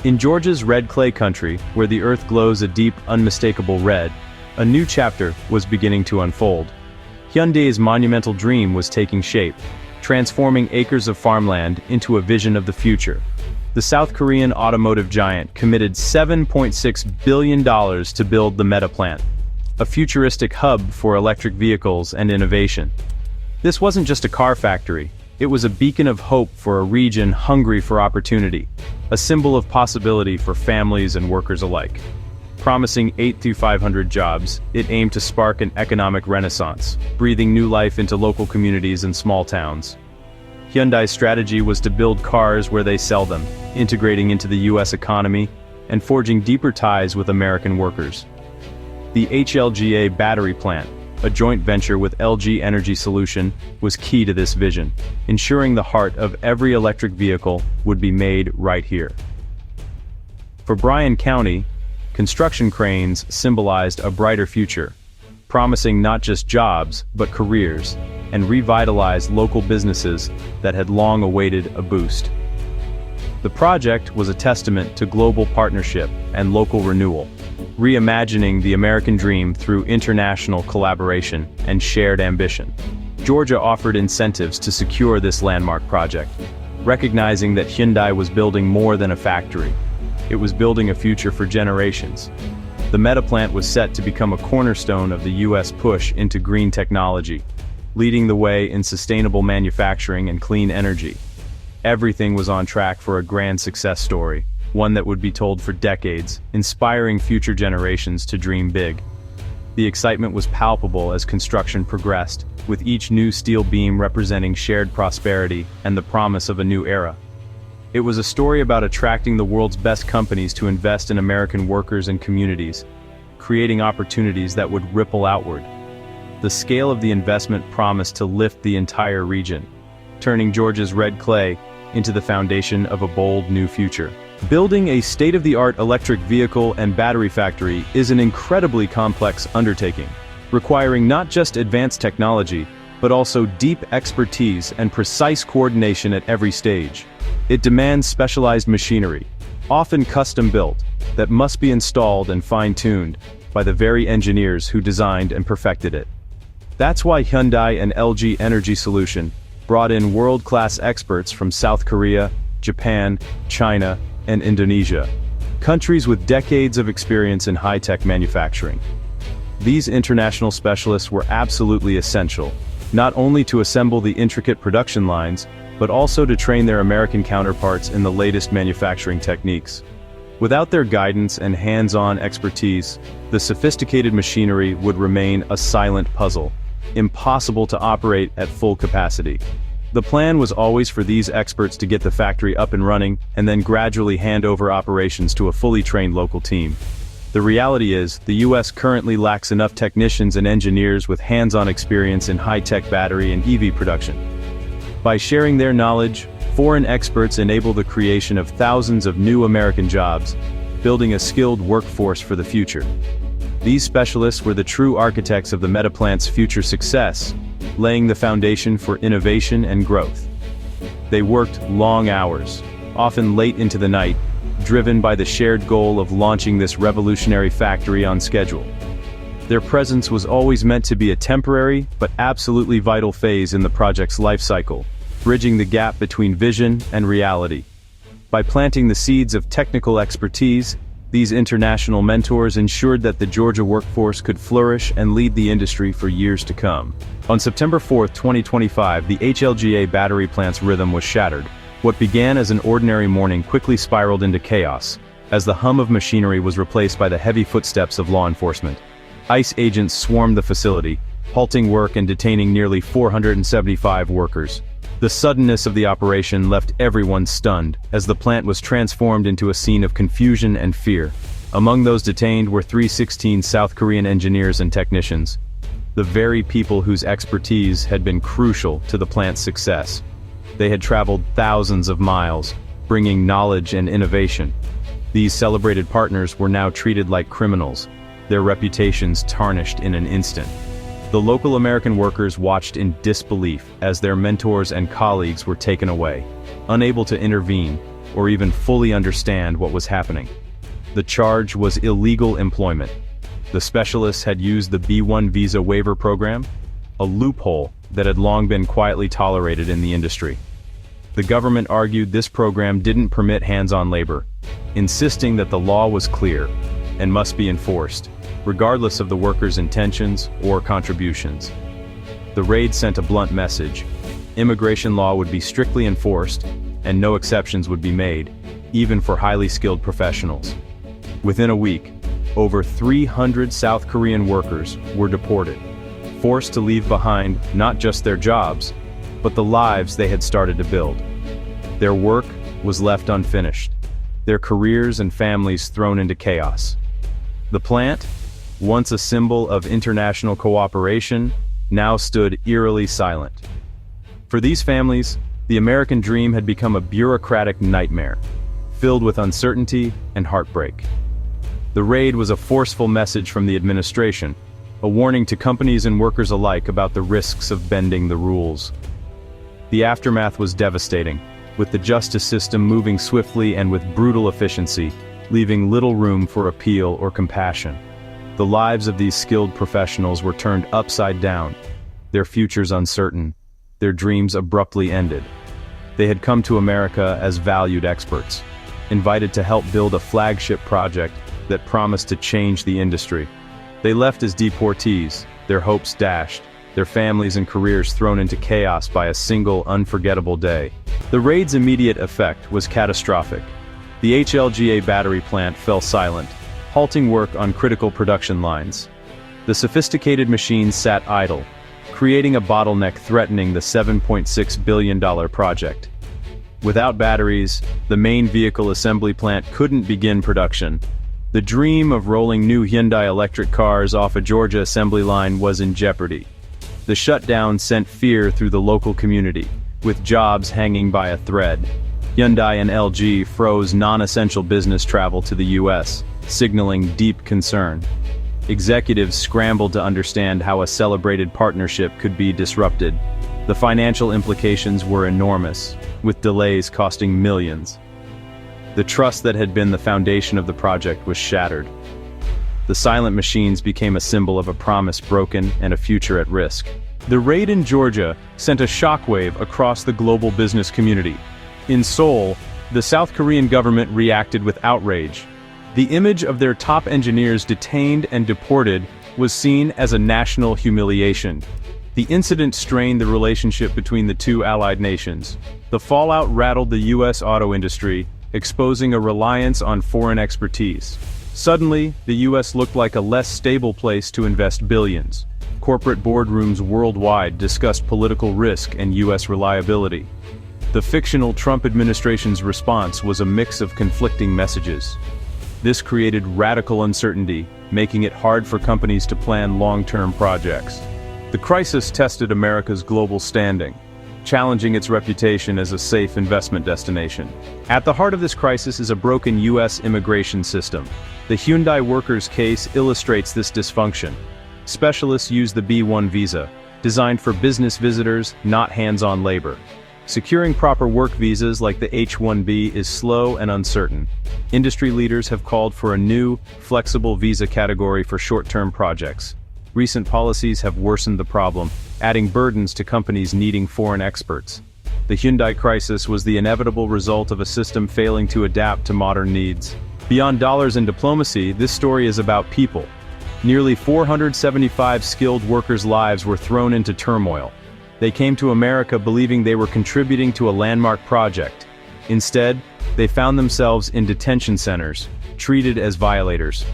In Georgia's red clay country, where the earth glows a deep, unmistakable red, a new chapter was beginning to unfold. Hyundai's monumental dream was taking shape, transforming acres of farmland into a vision of the future. The South Korean automotive giant committed $7.6 billion to build the Meta plant, a futuristic hub for electric vehicles and innovation. This wasn't just a car factory, it was a beacon of hope for a region hungry for opportunity, a symbol of possibility for families and workers alike. Promising 800 to 500 jobs, it aimed to spark an economic renaissance, breathing new life into local communities and small towns. Hyundai's strategy was to build cars where they sell them, integrating into the US economy and forging deeper ties with American workers. The HLGA battery plant, a joint venture with LG Energy Solution, was key to this vision, ensuring the heart of every electric vehicle would be made right here. For Bryan County, construction cranes symbolized a brighter future, promising not just jobs, but careers, and revitalized local businesses that had long awaited a boost. The project was a testament to global partnership and local renewal, reimagining the American dream through international collaboration and shared ambition. Georgia offered incentives to secure this landmark project, recognizing that Hyundai was building more than a factory. It was building a future for generations. The Meta plant was set to become a cornerstone of the U.S. push into green technology, leading the way in sustainable manufacturing and clean energy. Everything was on track for a grand success story, one that would be told for decades, inspiring future generations to dream big. The excitement was palpable as construction progressed, with each new steel beam representing shared prosperity and the promise of a new era. It was a story about attracting the world's best companies to invest in American workers and communities, creating opportunities that would ripple outward. The scale of the investment promised to lift the entire region, turning Georgia's red clay into the foundation of a bold new future. Building a state-of-the-art electric vehicle and battery factory is an incredibly complex undertaking, requiring not just advanced technology, but also deep expertise and precise coordination at every stage. It demands specialized machinery, often custom-built, that must be installed and fine-tuned by the very engineers who designed and perfected it. That's why Hyundai and LG Energy Solution brought in world-class experts from South Korea, Japan, China, and Indonesia, countries with decades of experience in high-tech manufacturing. These international specialists were absolutely essential, not only to assemble the intricate production lines, but also to train their American counterparts in the latest manufacturing techniques. Without their guidance and hands-on expertise, the sophisticated machinery would remain a silent puzzle, impossible to operate at full capacity. The plan was always for these experts to get the factory up and running, and then gradually hand over operations to a fully trained local team. The reality is, the US currently lacks enough technicians and engineers with hands-on experience in high-tech battery and EV production. By sharing their knowledge, foreign experts enable the creation of thousands of new American jobs, building a skilled workforce for the future. These specialists were the true architects of the Meta plant's future success, laying the foundation for innovation and growth. They worked long hours, often late into the night, driven by the shared goal of launching this revolutionary factory on schedule. Their presence was always meant to be a temporary, but absolutely vital phase in the project's life cycle, bridging the gap between vision and reality. By planting the seeds of technical expertise, these international mentors ensured that the Georgia workforce could flourish and lead the industry for years to come. On September 4, 2025, the HLGA battery plant's rhythm was shattered. What began as an ordinary morning quickly spiraled into chaos, as the hum of machinery was replaced by the heavy footsteps of law enforcement. ICE agents swarmed the facility, halting work and detaining nearly 475 workers. The suddenness of the operation left everyone stunned, as the plant was transformed into a scene of confusion and fear. Among those detained were 316 South Korean engineers and technicians, the very people whose expertise had been crucial to the plant's success. They had traveled thousands of miles, bringing knowledge and innovation. These celebrated partners were now treated like criminals, their reputations tarnished in an instant. The local American workers watched in disbelief as their mentors and colleagues were taken away. Unable to intervene, or even fully understand what was happening. The charge was illegal employment. The specialists had used the B-1 visa waiver program, a loophole that had long been quietly tolerated in the industry. The government argued this program didn't permit hands-on labor, insisting that the law was clear and must be enforced, regardless of the workers' intentions or contributions. The raid sent a blunt message: immigration law would be strictly enforced, and no exceptions would be made, even for highly skilled professionals. Within a week, over 300 South Korean workers were deported, forced to leave behind not just their jobs, but the lives they had started to build. Their work was left unfinished, their careers and families thrown into chaos. The plant, once a symbol of international cooperation, now stood eerily silent. For these families, the American dream had become a bureaucratic nightmare, filled with uncertainty and heartbreak. The raid was a forceful message from the administration, a warning to companies and workers alike about the risks of bending the rules. The aftermath was devastating, with the justice system moving swiftly and with brutal efficiency, leaving little room for appeal or compassion. The lives of these skilled professionals were turned upside down, their futures uncertain, their dreams abruptly ended. They had come to America as valued experts, invited to help build a flagship project that promised to change the industry. They left as deportees, their hopes dashed, their families and careers thrown into chaos by a single unforgettable day. The raid's immediate effect was catastrophic. The HLGA battery plant fell silent, halting work on critical production lines. The sophisticated machines sat idle, creating a bottleneck threatening the $7.6 billion project. Without batteries, the main vehicle assembly plant couldn't begin production. The dream of rolling new Hyundai electric cars off a Georgia assembly line was in jeopardy. The shutdown sent fear through the local community, with jobs hanging by a thread. Hyundai and LG froze non-essential business travel to the US, signaling deep concern. Executives scrambled to understand how a celebrated partnership could be disrupted. The financial implications were enormous, with delays costing millions. The trust that had been the foundation of the project was shattered. The silent machines became a symbol of a promise broken and a future at risk. The raid in Georgia sent a shockwave across the global business community. In Seoul, the South Korean government reacted with outrage. The image of their top engineers detained and deported was seen as a national humiliation. The incident strained the relationship between the two allied nations. The fallout rattled the US auto industry, exposing a reliance on foreign expertise. Suddenly, the US looked like a less stable place to invest billions. Corporate boardrooms worldwide discussed political risk and US reliability. The fictional Trump administration's response was a mix of conflicting messages. This created radical uncertainty, making it hard for companies to plan long-term projects. The crisis tested America's global standing, challenging its reputation as a safe investment destination. At the heart of this crisis is a broken US immigration system. The Hyundai workers' case illustrates this dysfunction. Specialists use the B-1 visa, designed for business visitors, not hands-on labor. Securing proper work visas like the H-1B is slow and uncertain. Industry leaders have called for a new, flexible visa category for short-term projects. Recent policies have worsened the problem, adding burdens to companies needing foreign experts. The Hyundai crisis was the inevitable result of a system failing to adapt to modern needs. Beyond dollars and diplomacy, this story is about people. Nearly 475 skilled workers' lives were thrown into turmoil. They came to America believing they were contributing to a landmark project. Instead, they found themselves in detention centers, treated as violators.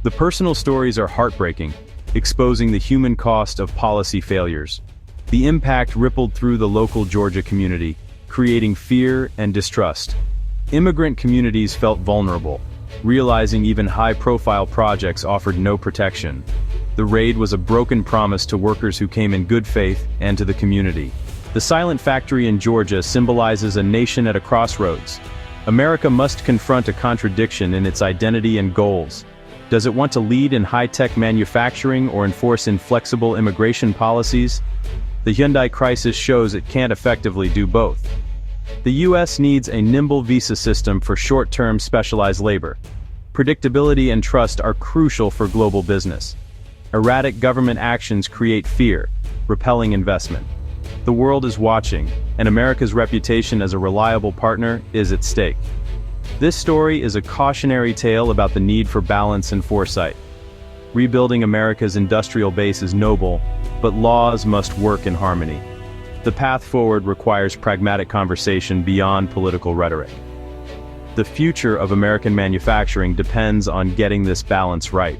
The personal stories are heartbreaking, exposing the human cost of policy failures. The impact rippled through the local Georgia community, creating fear and distrust. Immigrant communities felt vulnerable, realizing even high-profile projects offered no protection. The raid was a broken promise to workers who came in good faith and to the community. The silent factory in Georgia symbolizes a nation at a crossroads. America must confront a contradiction in its identity and goals. Does it want to lead in high-tech manufacturing or enforce inflexible immigration policies? The Hyundai crisis shows it can't effectively do both. The U.S. needs a nimble visa system for short-term specialized labor. Predictability and trust are crucial for global business. Erratic government actions create fear, repelling investment. The world is watching, and America's reputation as a reliable partner is at stake. This story is a cautionary tale about the need for balance and foresight. Rebuilding America's industrial base is noble, but laws must work in harmony. The path forward requires pragmatic conversation beyond political rhetoric. The future of American manufacturing depends on getting this balance right.